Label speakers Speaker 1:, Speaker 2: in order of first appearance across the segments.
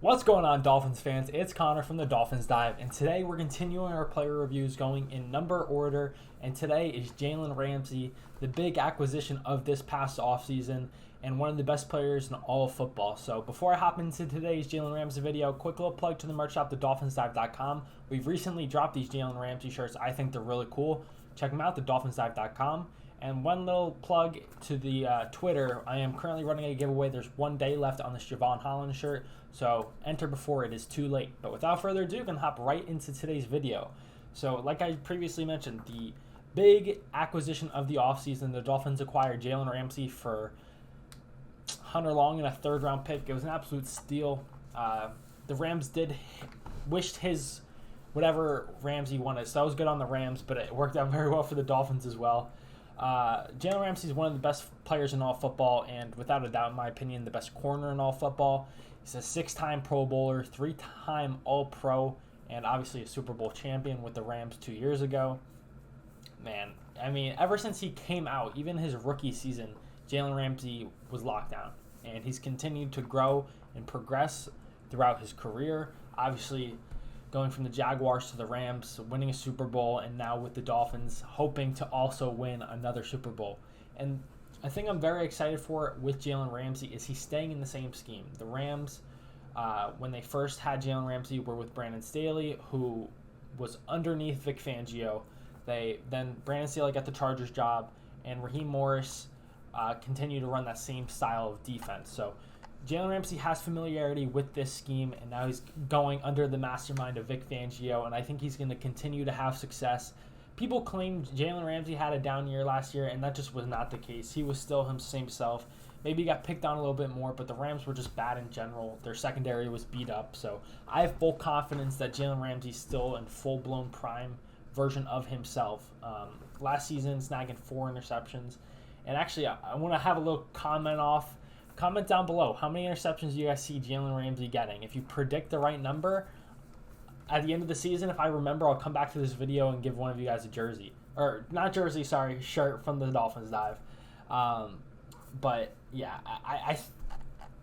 Speaker 1: What's going on, Dolphins fans? It's Connor from the Dolphins Dive, and today we're continuing our player reviews going in number order, and today is Jalen Ramsey, the big acquisition of this past offseason, and one of the best players in all of football. So before I hop into today's Jalen Ramsey video, quick little plug to the merch shop, thedolphinsdive.com. We've recently dropped these Jalen Ramsey shirts. I think they're really cool. Check them out, thedolphinsdive.com. And one little plug to the Twitter. I am currently running a giveaway. There's 1 day left on this Javon Holland shirt, so enter before it is too late. But without further ado, I'm going to hop right into today's video. So like I previously mentioned, the big acquisition of the offseason, the Dolphins acquired Jalen Ramsey for Hunter Long in a third-round pick. It was an absolute steal. The Rams wished his whatever Ramsey wanted, so that was good on the Rams, but it worked out very well for the Dolphins as well. Jalen Ramsey is one of the best players in all football, and without a doubt, in my opinion, the best corner in all football. He's a 6-time Pro Bowler, 3-time All-Pro, and obviously a Super Bowl champion with the Rams 2 years ago. Man, I mean, ever since he came out, even his rookie season, Jalen Ramsey was locked down, and he's continued to grow and progress throughout his career. Obviously, going from the Jaguars to the Rams, winning a Super Bowl, and now with the Dolphins, hoping to also win another Super Bowl. And I think I'm very excited for with Jalen Ramsey is he's staying in the same scheme. The Rams, when they first had Jalen Ramsey, were with Brandon Staley, who was underneath Vic Fangio. Then Brandon Staley got the Chargers job, and Raheem Morris continued to run that same style of defense. So Jalen Ramsey has familiarity with this scheme, and now he's going under the mastermind of Vic Fangio, and I think he's going to continue to have success. People claimed Jalen Ramsey had a down year last year, and that just was not the case. He was still his same self. Maybe he got picked on a little bit more, but the Rams were just bad in general. Their secondary was beat up, so I have full confidence that Jalen Ramsey's still in full-blown prime version of himself. Last season, snagging 4 interceptions. And actually, I want to have a little Comment down below, how many interceptions do you guys see Jalen Ramsey getting? If you predict the right number, at the end of the season, if I remember, I'll come back to this video and give one of you guys a jersey. Or, not jersey, sorry, shirt from the Dolphins Dive. But, yeah,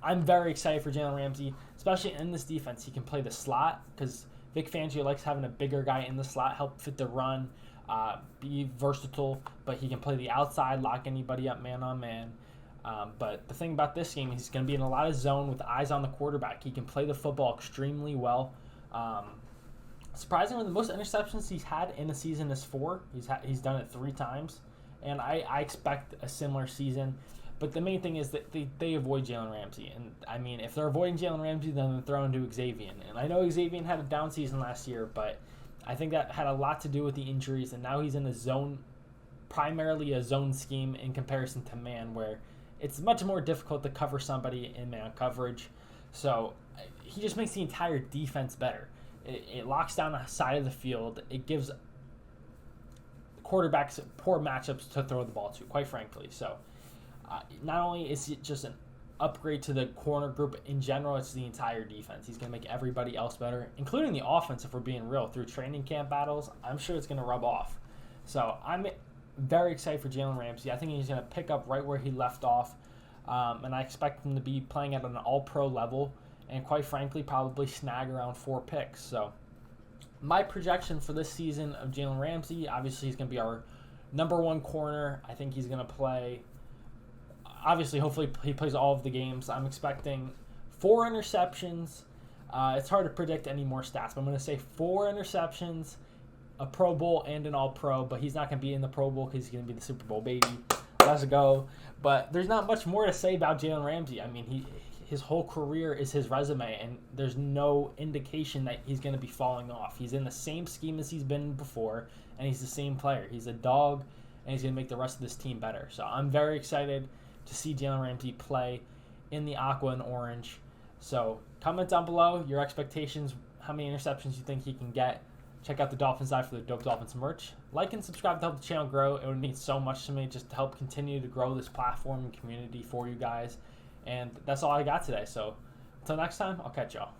Speaker 1: I'm very excited for Jalen Ramsey, especially in this defense. He can play the slot, because Vic Fangio likes having a bigger guy in the slot, help fit the run, be versatile, but he can play the outside, lock anybody up man-on-man. But the thing about this game, he's going to be in a lot of zone with eyes on the quarterback. He can play the football extremely well. Surprisingly, the most interceptions he's had in a season is 4. He's done it 3 times, and I expect a similar season. But the main thing is that they avoid Jalen Ramsey. And, I mean, if they're avoiding Jalen Ramsey, then they're throwing to Xavier. And I know Xavier had a down season last year, but I think that had a lot to do with the injuries. And now he's in a zone, primarily a zone scheme in comparison to man, where it's much more difficult to cover somebody in man coverage. So he just makes the entire defense better. It locks down the side of the field. It gives quarterbacks poor matchups to throw the ball to, quite frankly. So not only is it just an upgrade to the corner group in general, it's the entire defense. He's going to make everybody else better, including the offense, if we're being real. Through training camp battles, I'm sure it's going to rub off. So I'm very excited for Jalen Ramsey. I think he's going to pick up right where he left off, and I expect him to be playing at an all-pro level, and quite frankly, probably snag around 4 picks. So my projection for this season of Jalen Ramsey, obviously he's going to be our number 1 corner. I think he's going to play, obviously, hopefully he plays all of the games. I'm expecting 4 interceptions. It's hard to predict any more stats, but I'm going to say 4 interceptions, a Pro Bowl, and an All-Pro, but he's not going to be in the Pro Bowl because he's going to be the Super Bowl baby. Let's go. But there's not much more to say about Jalen Ramsey. I mean, his whole career is his resume, and there's no indication that he's going to be falling off. He's in the same scheme as he's been before, and he's the same player. He's a dog, and he's going to make the rest of this team better. So I'm very excited to see Jalen Ramsey play in the aqua and orange. So comment down below your expectations, how many interceptions you think he can get. Check out the Dolphins Dive for the Dope Dolphins merch. Like and subscribe to help the channel grow. It would mean so much to me just to help continue to grow this platform and community for you guys. And that's all I got today. So until next time, I'll catch y'all.